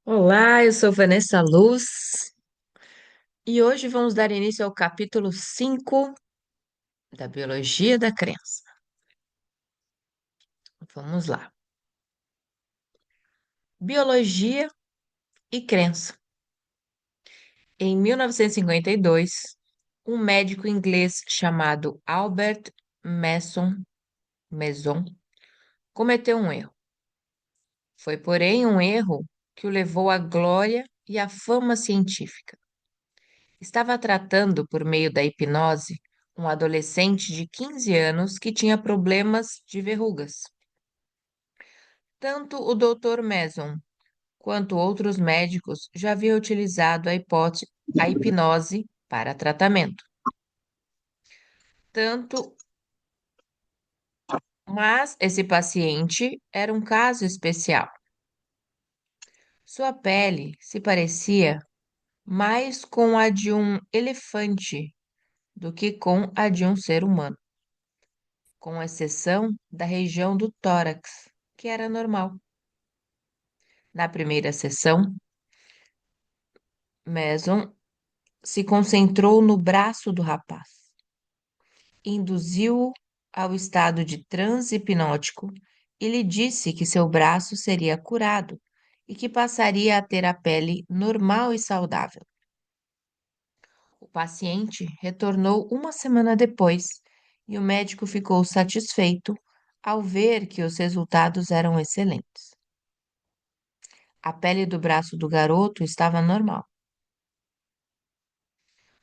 Olá, eu sou Vanessa Luz e hoje vamos dar início ao capítulo 5 da Biologia da Crença. Vamos lá. Biologia e crença. Em 1952, um médico inglês chamado Albert Mason cometeu um erro. Foi, porém, um erro que o levou à glória e à fama científica. Estava tratando, por meio da hipnose, um adolescente de 15 anos que tinha problemas de verrugas. Tanto o Dr. Mason quanto outros médicos já haviam utilizado a hipnose para tratamento. Tanto, mas esse paciente era um caso especial. Sua pele se parecia mais com a de um elefante do que com a de um ser humano, com exceção da região do tórax, que era normal. Na primeira sessão, Mason se concentrou no braço do rapaz, induziu-o ao estado de transe hipnótico e lhe disse que seu braço seria curado e que passaria a ter a pele normal e saudável. O paciente retornou uma semana depois e o médico ficou satisfeito ao ver que os resultados eram excelentes. A pele do braço do garoto estava normal.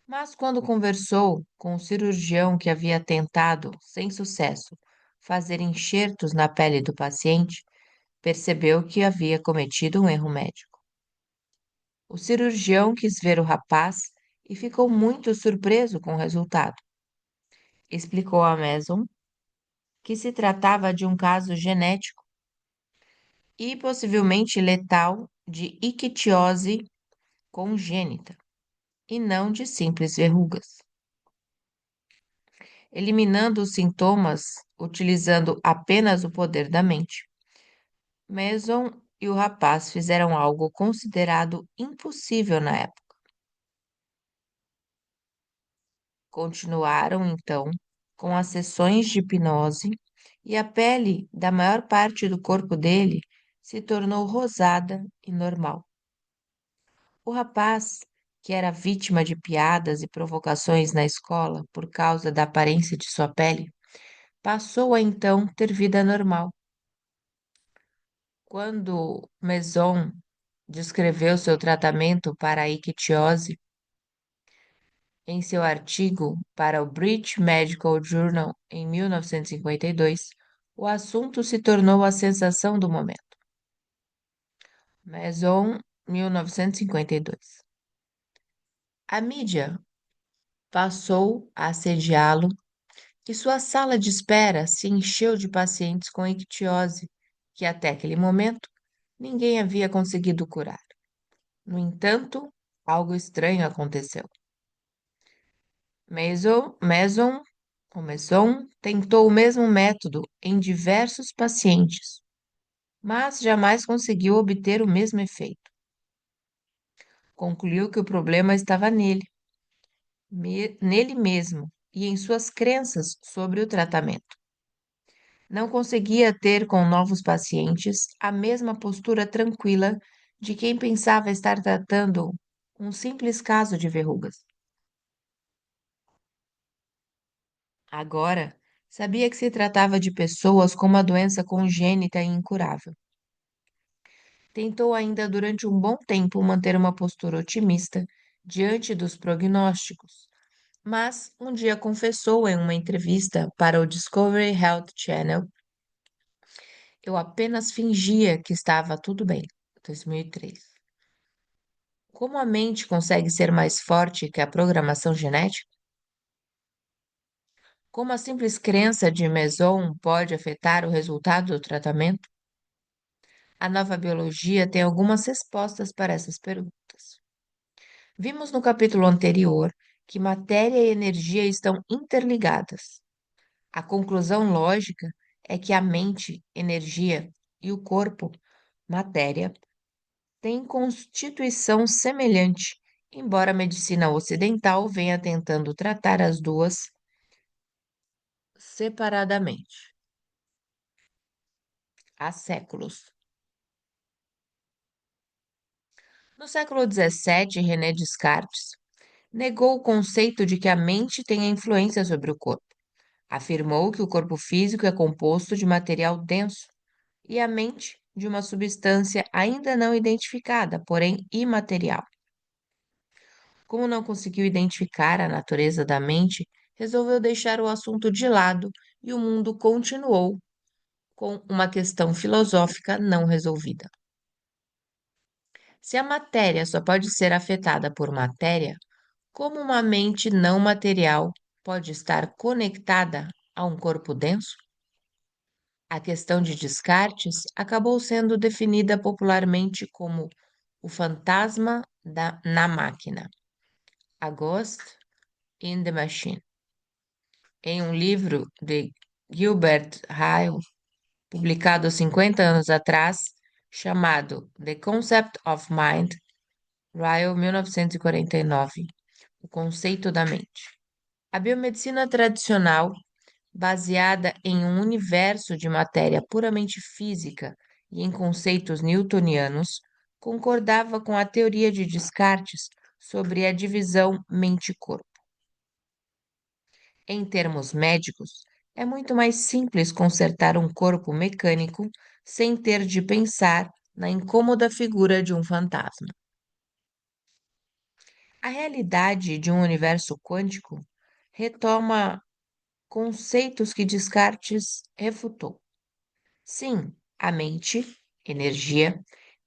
Mas quando conversou com o cirurgião que havia tentado, sem sucesso, fazer enxertos na pele do paciente, percebeu que havia cometido um erro médico. O cirurgião quis ver o rapaz e ficou muito surpreso com o resultado. Explicou a Mason que se tratava de um caso genético e possivelmente letal de ictiose congênita, e não de simples verrugas. Eliminando os sintomas utilizando apenas o poder da mente. Mason e o rapaz fizeram algo considerado impossível na época. Continuaram, então, com as sessões de hipnose e a pele da maior parte do corpo dele se tornou rosada e normal. O rapaz, que era vítima de piadas e provocações na escola por causa da aparência de sua pele, passou a então ter vida normal. Quando Mason descreveu seu tratamento para a ictiose em seu artigo para o British Medical Journal em 1952, o assunto se tornou a sensação do momento. Mason, 1952. A mídia passou a assediá-lo e sua sala de espera se encheu de pacientes com ictiose, que até aquele momento ninguém havia conseguido curar. No entanto, algo estranho aconteceu. Mason tentou o mesmo método em diversos pacientes, mas jamais conseguiu obter o mesmo efeito. Concluiu que o problema estava nele mesmo e em suas crenças sobre o tratamento. Não conseguia ter com novos pacientes a mesma postura tranquila de quem pensava estar tratando um simples caso de verrugas. Agora, sabia que se tratava de pessoas com uma doença congênita e incurável. Tentou ainda durante um bom tempo manter uma postura otimista diante dos prognósticos, mas um dia confessou em uma entrevista para o Discovery Health Channel: eu apenas fingia que estava tudo bem. 2003. Como a mente consegue ser mais forte que a programação genética? Como a simples crença de Mason pode afetar o resultado do tratamento? A nova biologia tem algumas respostas para essas perguntas. Vimos no capítulo anterior que matéria e energia estão interligadas. A conclusão lógica é que a mente, energia, e o corpo, matéria, têm constituição semelhante, embora a medicina ocidental venha tentando tratar as duas separadamente há séculos. No século XVII, René Descartes negou o conceito de que a mente tenha influência sobre o corpo. Afirmou que o corpo físico é composto de material denso e a mente de uma substância ainda não identificada, porém imaterial. Como não conseguiu identificar a natureza da mente, resolveu deixar o assunto de lado e o mundo continuou com uma questão filosófica não resolvida. Se a matéria só pode ser afetada por matéria, como uma mente não material pode estar conectada a um corpo denso? A questão de Descartes acabou sendo definida popularmente como o fantasma na máquina, A Ghost in the Machine, em um livro de Gilbert Ryle, publicado 50 anos atrás, chamado The Concept of Mind, Ryle, 1949, o conceito da mente. A biomedicina tradicional, baseada em um universo de matéria puramente física e em conceitos newtonianos, concordava com a teoria de Descartes sobre a divisão mente-corpo. Em termos médicos, é muito mais simples consertar um corpo mecânico sem ter de pensar na incômoda figura de um fantasma. A realidade de um universo quântico retoma conceitos que Descartes refutou. Sim, a mente, energia,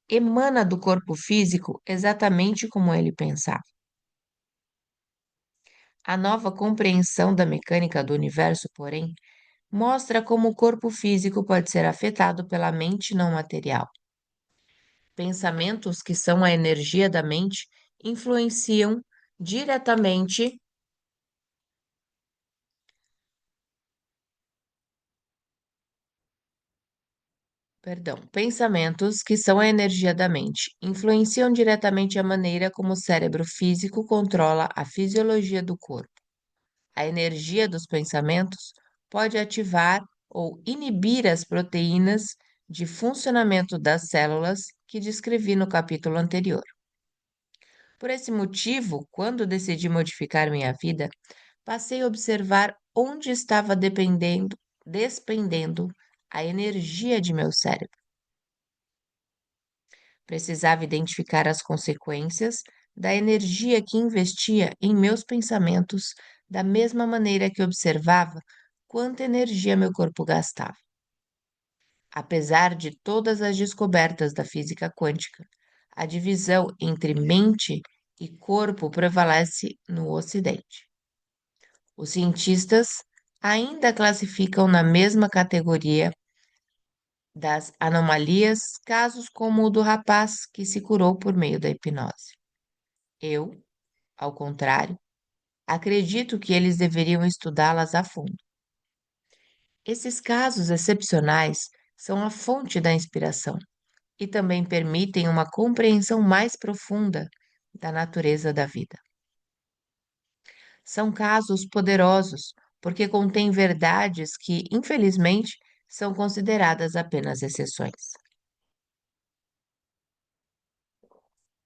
emana do corpo físico exatamente como ele pensava. A nova compreensão da mecânica do universo, porém, mostra como o corpo físico pode ser afetado pela mente não material. Pensamentos que são a energia da mente influenciam diretamente, pensamentos que são a energia da mente influenciam diretamente a maneira como o cérebro físico controla a fisiologia do corpo. A energia dos pensamentos pode ativar ou inibir as proteínas de funcionamento das células que descrevi no capítulo anterior. Por esse motivo, quando decidi modificar minha vida, passei a observar onde estava despendendo a energia de meu cérebro. Precisava identificar as consequências da energia que investia em meus pensamentos, da mesma maneira que observava quanta energia meu corpo gastava. Apesar de todas as descobertas da física quântica, a divisão entre mente e corpo prevalece no Ocidente. Os cientistas ainda classificam na mesma categoria das anomalias casos como o do rapaz que se curou por meio da hipnose. Eu, ao contrário, acredito que eles deveriam estudá-las a fundo. Esses casos excepcionais são a fonte da inspiração e também permitem uma compreensão mais profunda da natureza da vida. São casos poderosos porque contêm verdades que, infelizmente, são consideradas apenas exceções.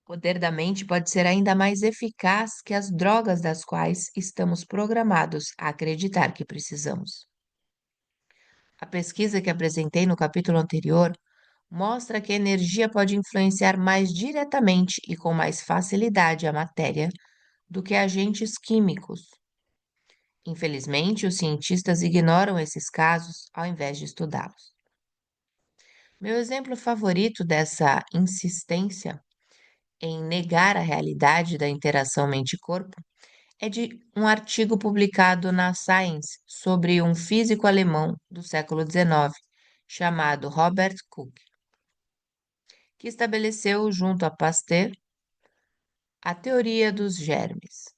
O poder da mente pode ser ainda mais eficaz que as drogas das quais estamos programados a acreditar que precisamos. A pesquisa que apresentei no capítulo anterior mostra que a energia pode influenciar mais diretamente e com mais facilidade a matéria do que agentes químicos. Infelizmente, os cientistas ignoram esses casos ao invés de estudá-los. Meu exemplo favorito dessa insistência em negar a realidade da interação mente-corpo é de um artigo publicado na Science sobre um físico alemão do século XIX, chamado Robert Koch, que estabeleceu, junto a Pasteur, a teoria dos germes.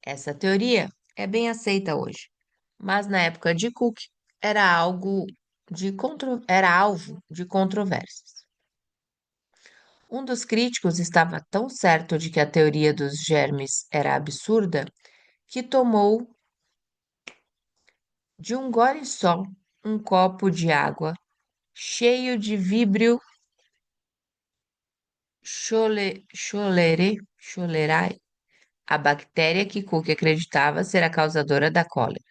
Essa teoria é bem aceita hoje, mas na época de Cook era algo era alvo de controvérsias. Um dos críticos estava tão certo de que a teoria dos germes era absurda que tomou de um gole só um copo de água cheio de Vibrio cholerae, a bactéria que Cook acreditava ser a causadora da cólera.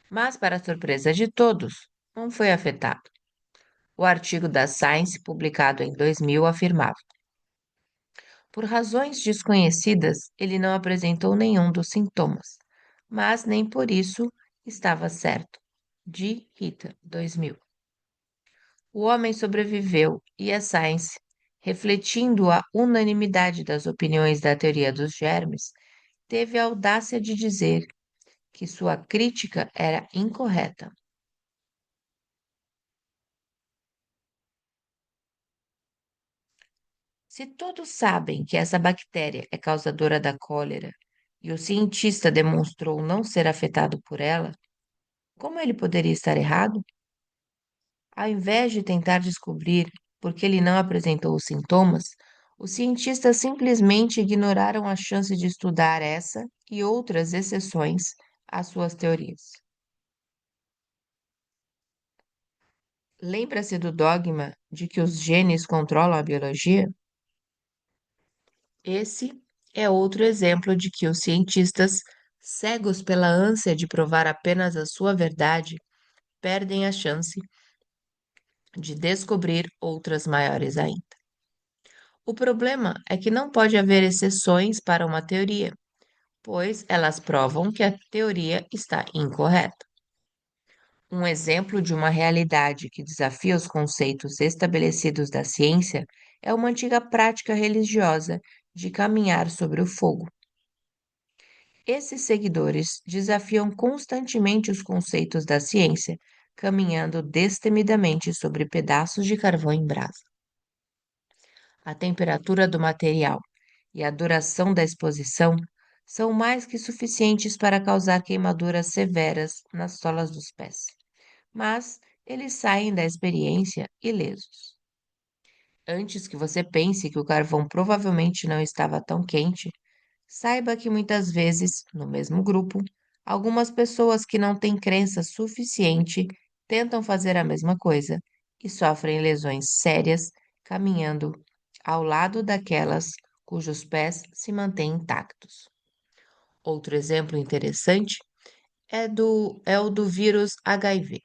Mas, para surpresa de todos, não foi afetado. O artigo da Science, publicado em 2000, afirmava: por razões desconhecidas, ele não apresentou nenhum dos sintomas, mas nem por isso estava certo. De Rita, 2000. O homem sobreviveu e a Science, refletindo a unanimidade das opiniões da teoria dos germes, teve a audácia de dizer que sua crítica era incorreta. Se todos sabem que essa bactéria é causadora da cólera e o cientista demonstrou não ser afetado por ela, como ele poderia estar errado? Ao invés de tentar descobrir por que ele não apresentou os sintomas, os cientistas simplesmente ignoraram a chance de estudar essa e outras exceções às suas teorias. Lembra-se do dogma de que os genes controlam a biologia? Esse é outro exemplo de que os cientistas, cegos pela ânsia de provar apenas a sua verdade, perdem a chance de descobrir outras maiores ainda. O problema é que não pode haver exceções para uma teoria, pois elas provam que a teoria está incorreta. Um exemplo de uma realidade que desafia os conceitos estabelecidos da ciência é uma antiga prática religiosa de caminhar sobre o fogo. Esses seguidores desafiam constantemente os conceitos da ciência, caminhando destemidamente sobre pedaços de carvão em brasa. A temperatura do material e a duração da exposição são mais que suficientes para causar queimaduras severas nas solas dos pés, mas eles saem da experiência ilesos. Antes que você pense que o carvão provavelmente não estava tão quente, saiba que muitas vezes, no mesmo grupo, algumas pessoas que não têm crença suficiente tentam fazer a mesma coisa e sofrem lesões sérias caminhando ao lado daquelas cujos pés se mantêm intactos. Outro exemplo interessante é o do vírus HIV,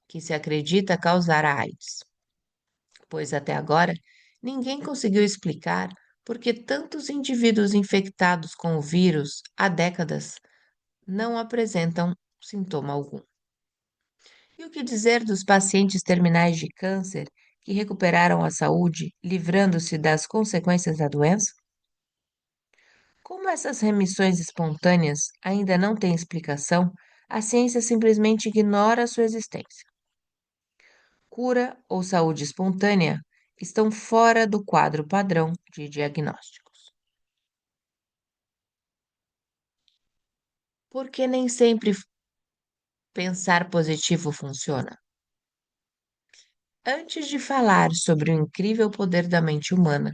que se acredita causar a AIDS, pois até agora ninguém conseguiu explicar por que tantos indivíduos infectados com o vírus há décadas não apresentam sintoma algum. E o que dizer dos pacientes terminais de câncer que recuperaram a saúde, livrando-se das consequências da doença? Como essas remissões espontâneas ainda não têm explicação, a ciência simplesmente ignora sua existência. Cura ou saúde espontânea estão fora do quadro padrão de diagnósticos. Porque nem sempre pensar positivo funciona. Antes de falar sobre o incrível poder da mente humana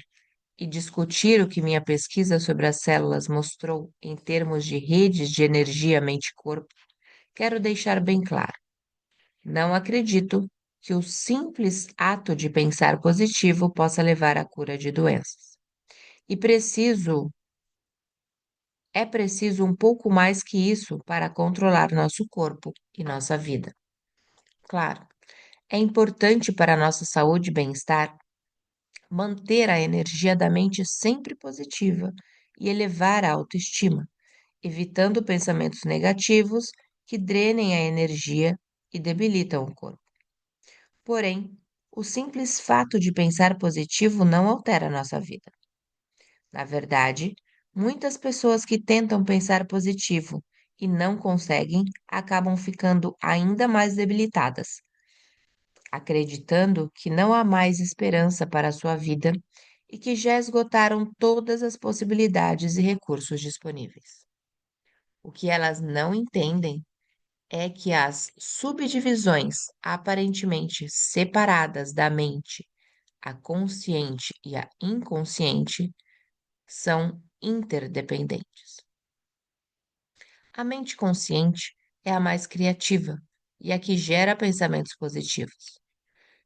e discutir o que minha pesquisa sobre as células mostrou em termos de redes de energia mente-corpo, quero deixar bem claro: não acredito que o simples ato de pensar positivo possa levar à cura de doenças. E é preciso um pouco mais que isso para controlar nosso corpo e nossa vida. Claro, é importante para a nossa saúde e bem-estar manter a energia da mente sempre positiva e elevar a autoestima, evitando pensamentos negativos que drenem a energia e debilitam o corpo. Porém, o simples fato de pensar positivo não altera a nossa vida. Na verdade, muitas pessoas que tentam pensar positivo e não conseguem acabam ficando ainda mais debilitadas, acreditando que não há mais esperança para a sua vida e que já esgotaram todas as possibilidades e recursos disponíveis. O que elas não entendem é que as subdivisões aparentemente separadas da mente, A consciente e a inconsciente são interdependentes. A mente consciente é a mais criativa e a que gera pensamentos positivos.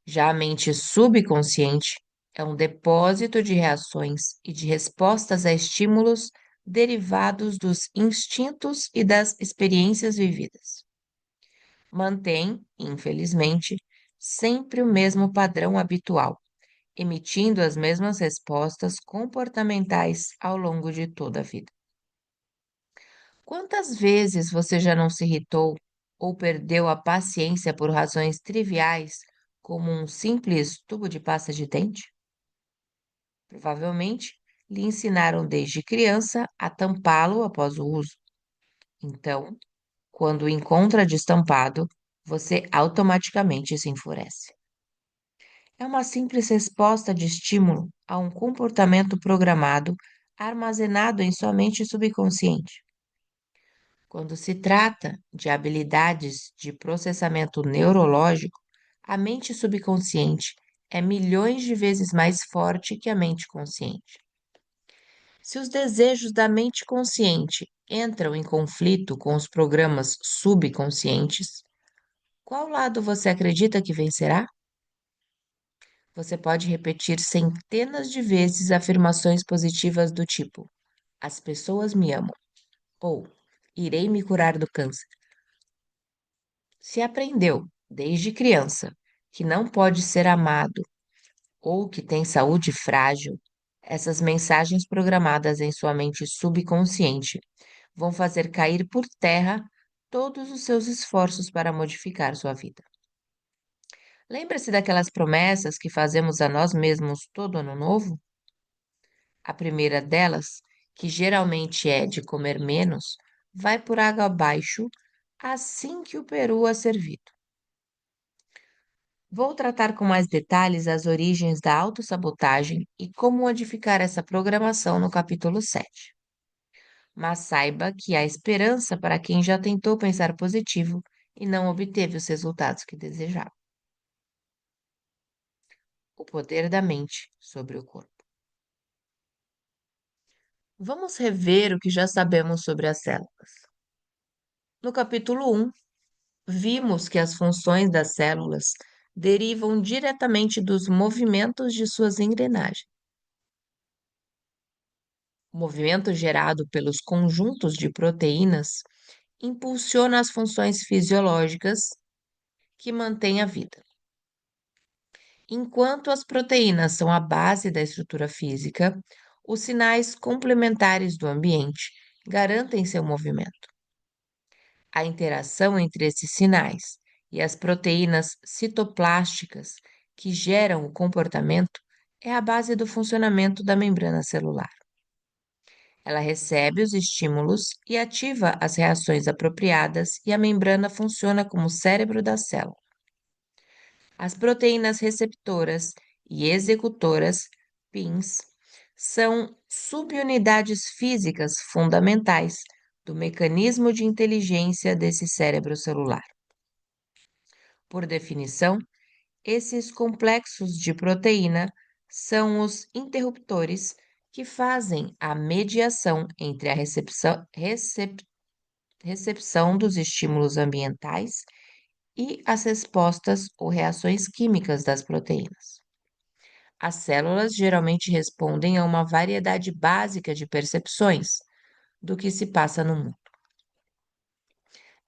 Já a mente subconsciente é um depósito de reações e de respostas a estímulos derivados dos instintos e das experiências vividas. Mantém, infelizmente, sempre o mesmo padrão habitual, emitindo as mesmas respostas comportamentais ao longo de toda a vida. Quantas vezes você já não se irritou ou perdeu a paciência por razões triviais, como um simples tubo de pasta de dente? Provavelmente lhe ensinaram desde criança a tampá-lo após o uso. Então, quando o encontra destampado, você automaticamente se enfurece. É uma simples resposta de estímulo a um comportamento programado armazenado em sua mente subconsciente. Quando se trata de habilidades de processamento neurológico, a mente subconsciente é milhões de vezes mais forte que a mente consciente. Se os desejos da mente consciente entram em conflito com os programas subconscientes, qual lado você acredita que vencerá? Você pode repetir centenas de vezes afirmações positivas do tipo: as pessoas me amam ou irei me curar do câncer. Se aprendeu, desde criança, que não pode ser amado ou que tem saúde frágil, essas mensagens programadas em sua mente subconsciente vão fazer cair por terra todos os seus esforços para modificar sua vida. Lembra-se daquelas promessas que fazemos a nós mesmos todo ano novo? A primeira delas, que geralmente é de comer menos, vai por água abaixo assim que o peru é servido. Vou tratar com mais detalhes as origens da autossabotagem e como modificar essa programação no capítulo 7. Mas saiba que há esperança para quem já tentou pensar positivo e não obteve os resultados que desejava. O poder da mente sobre o corpo. Vamos rever o que já sabemos sobre as células. No capítulo 1, vimos que as funções das células derivam diretamente dos movimentos de suas engrenagens. O movimento gerado pelos conjuntos de proteínas impulsiona as funções fisiológicas que mantêm a vida. Enquanto as proteínas são a base da estrutura física, os sinais complementares do ambiente garantem seu movimento. A interação entre esses sinais e as proteínas citoplásticas que geram o comportamento é a base do funcionamento da membrana celular. Ela recebe os estímulos e ativa as reações apropriadas, e a membrana funciona como o cérebro da célula. As proteínas receptoras e executoras, PINs, são subunidades físicas fundamentais do mecanismo de inteligência desse cérebro celular. Por definição, esses complexos de proteína são os interruptores que fazem a mediação entre a recepção dos estímulos ambientais e as respostas ou reações químicas das proteínas. As células geralmente respondem a uma variedade básica de percepções do que se passa no mundo.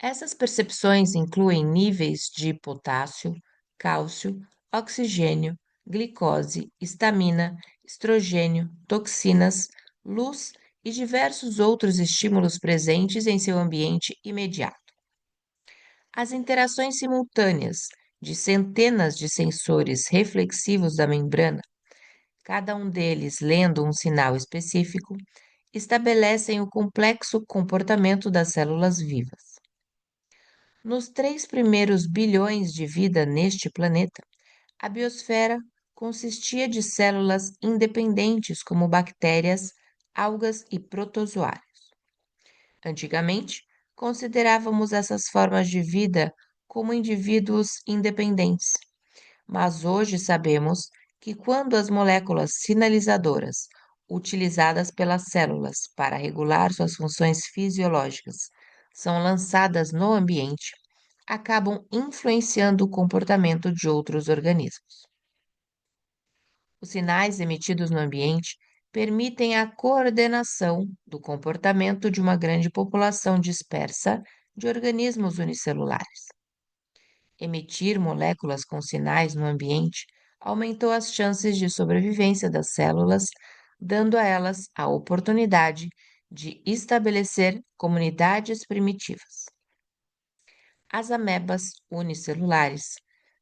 Essas percepções incluem níveis de potássio, cálcio, oxigênio, glicose, histamina, estrogênio, toxinas, luz e diversos outros estímulos presentes em seu ambiente imediato. As interações simultâneas de centenas de sensores reflexivos da membrana, cada um deles lendo um sinal específico, estabelecem o complexo comportamento das células vivas. Nos 3 primeiros bilhões de vida neste planeta, a biosfera consistia de células independentes como bactérias, algas e protozoários. Antigamente, considerávamos essas formas de vida como indivíduos independentes, mas hoje sabemos que quando as moléculas sinalizadoras utilizadas pelas células para regular suas funções fisiológicas são lançadas no ambiente, acabam influenciando o comportamento de outros organismos. Os sinais emitidos no ambiente permitem a coordenação do comportamento de uma grande população dispersa de organismos unicelulares. Emitir moléculas com sinais no ambiente aumentou as chances de sobrevivência das células, dando a elas a oportunidade de estabelecer comunidades primitivas. As amebas unicelulares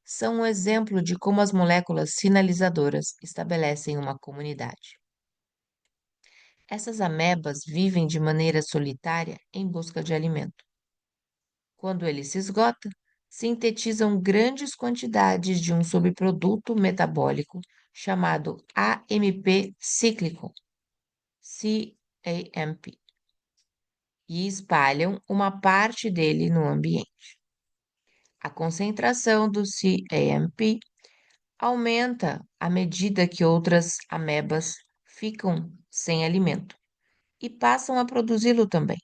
são um exemplo de como as moléculas sinalizadoras estabelecem uma comunidade. Essas amebas vivem de maneira solitária em busca de alimento. Quando ele se esgota, sintetizam grandes quantidades de um subproduto metabólico chamado AMP cíclico, CAMP, e espalham uma parte dele no ambiente. A concentração do CAMP aumenta à medida que outras amebas ficam sem alimento e passam a produzi-lo também.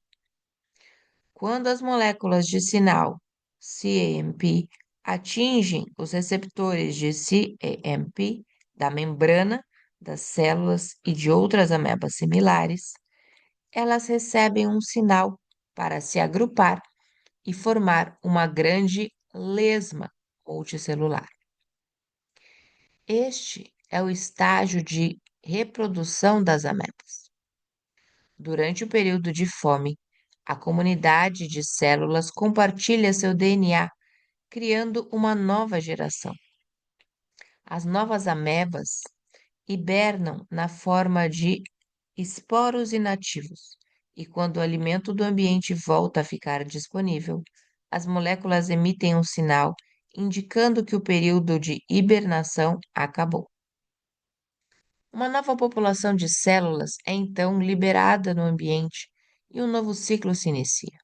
Quando as moléculas de sinal CAMP atingem os receptores de CAMP da membrana das células e de outras amebas similares, elas recebem um sinal para se agrupar e formar uma grande lesma multicelular. Este é o estágio de reprodução das amebas. Durante o período de fome, a comunidade de células compartilha seu DNA, criando uma nova geração. As novas amebas hibernam na forma de esporos inativos, e quando o alimento do ambiente volta a ficar disponível, as moléculas emitem um sinal indicando que o período de hibernação acabou. Uma nova população de células é então liberada no ambiente e um novo ciclo se inicia.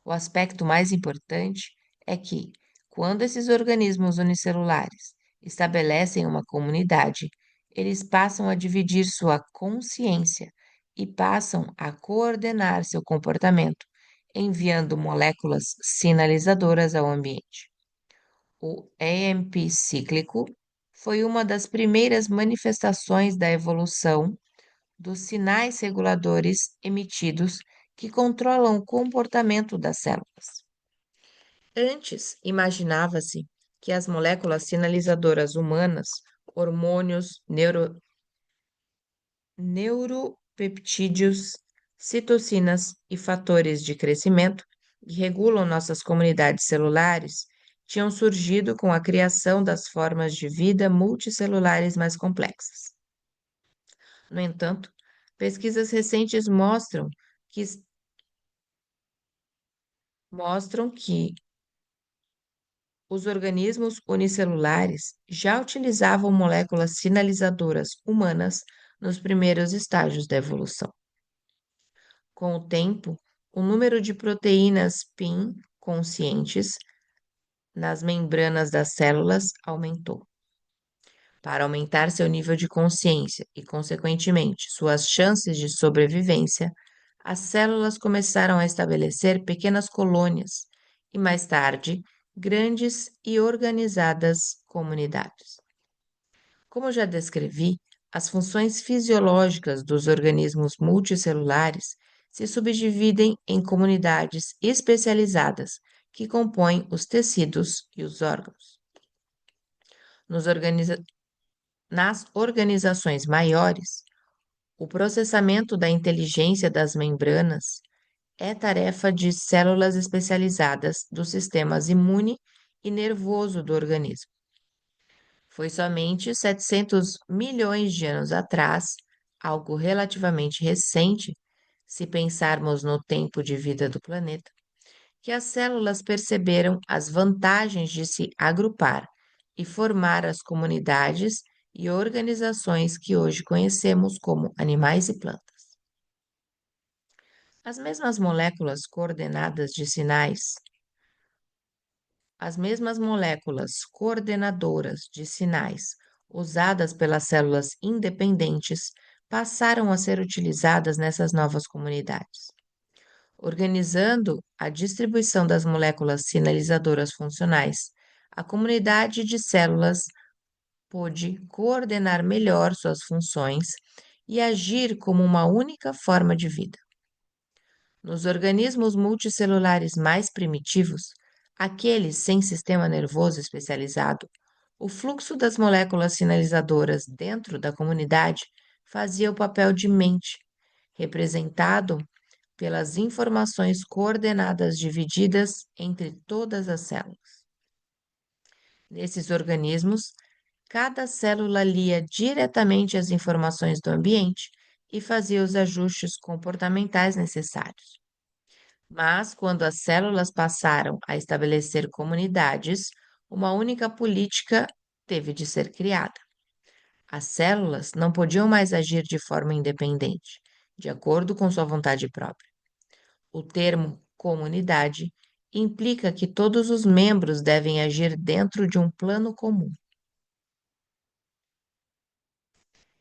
O aspecto mais importante é que, quando esses organismos unicelulares estabelecem uma comunidade, eles passam a dividir sua consciência e passam a coordenar seu comportamento, enviando moléculas sinalizadoras ao ambiente. O EMP cíclico foi uma das primeiras manifestações da evolução dos sinais reguladores emitidos que controlam o comportamento das células. Antes, imaginava-se que as moléculas sinalizadoras humanas, hormônios, neuropeptídeos, citocinas e fatores de crescimento que regulam nossas comunidades celulares tinham surgido com a criação das formas de vida multicelulares mais complexas. No entanto, pesquisas recentes que, mostram que os organismos unicelulares já utilizavam moléculas sinalizadoras humanas nos primeiros estágios da evolução. Com o tempo, o número de proteínas PIN conscientes nas membranas das células aumentou. Para aumentar seu nível de consciência e, consequentemente, suas chances de sobrevivência, as células começaram a estabelecer pequenas colônias e, mais tarde, grandes e organizadas comunidades. Como já descrevi, as funções fisiológicas dos organismos multicelulares se subdividem em comunidades especializadas que compõem os tecidos e os órgãos. Nas organizações maiores, o processamento da inteligência das membranas é tarefa de células especializadas dos sistemas imune e nervoso do organismo. Foi somente 700 milhões de anos atrás, algo relativamente recente, se pensarmos no tempo de vida do planeta, que as células perceberam as vantagens de se agrupar e formar as comunidades e organizações que hoje conhecemos como animais e plantas. As mesmas moléculas coordenadas de sinais, as mesmas moléculas coordenadoras de sinais usadas pelas células independentes, passaram a ser utilizadas nessas novas comunidades, organizando a distribuição das moléculas sinalizadoras funcionais. A comunidade de células pôde coordenar melhor suas funções e agir como uma única forma de vida. Nos organismos multicelulares mais primitivos, aqueles sem sistema nervoso especializado, o fluxo das moléculas sinalizadoras dentro da comunidade fazia o papel de mente, representado pelas informações coordenadas divididas entre todas as células. Nesses organismos, cada célula lia diretamente as informações do ambiente e fazia os ajustes comportamentais necessários. Mas, quando as células passaram a estabelecer comunidades, uma única política teve de ser criada. As células não podiam mais agir de forma independente, de acordo com sua vontade própria. O termo comunidade implica que todos os membros devem agir dentro de um plano comum.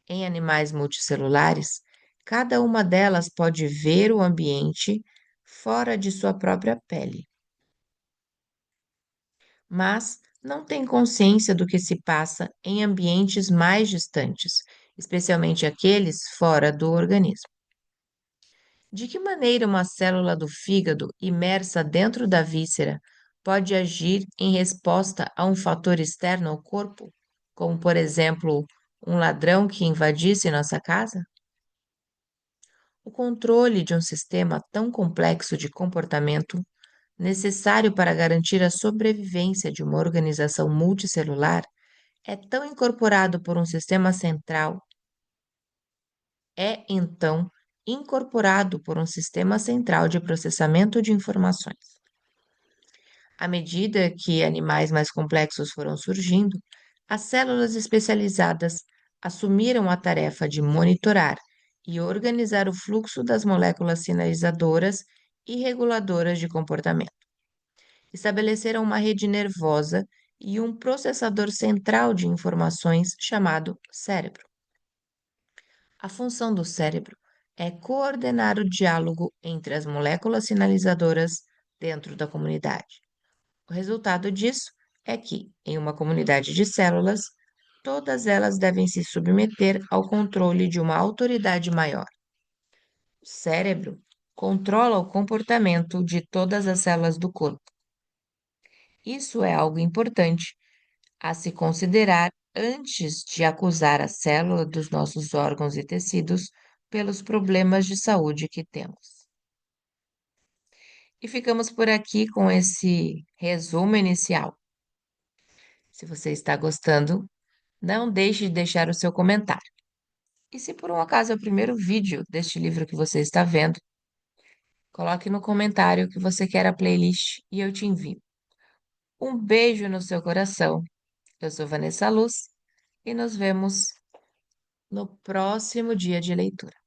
Em animais multicelulares, cada uma delas pode ver o ambiente fora de sua própria pele, mas não tem consciência do que se passa em ambientes mais distantes, especialmente aqueles fora do organismo. De que maneira uma célula do fígado imersa dentro da víscera pode agir em resposta a um fator externo ao corpo, como, por exemplo, um ladrão que invadisse nossa casa? O controle de um sistema tão complexo de comportamento, necessário para garantir a sobrevivência de uma organização multicelular, é tão incorporado por um sistema central, é então incorporado por um sistema central de processamento de informações. À medida que animais mais complexos foram surgindo, as células especializadas assumiram a tarefa de monitorar e organizar o fluxo das moléculas sinalizadoras e reguladoras de comportamento. Estabeleceram uma rede nervosa e um processador central de informações chamado cérebro. A função do cérebro é coordenar o diálogo entre as moléculas sinalizadoras dentro da comunidade. O resultado disso é que, em uma comunidade de células, todas elas devem se submeter ao controle de uma autoridade maior. O cérebro controla o comportamento de todas as células do corpo. Isso é algo importante a se considerar antes de acusar a célula dos nossos órgãos e tecidos pelos problemas de saúde que temos. E ficamos por aqui com esse resumo inicial. Se você está gostando, não deixe de deixar o seu comentário. E se por um acaso é o primeiro vídeo deste livro que você está vendo, coloque no comentário que você quer a playlist e eu te envio. Um beijo no seu coração. Eu sou Vanessa Luz e nos vemos no próximo dia de leitura.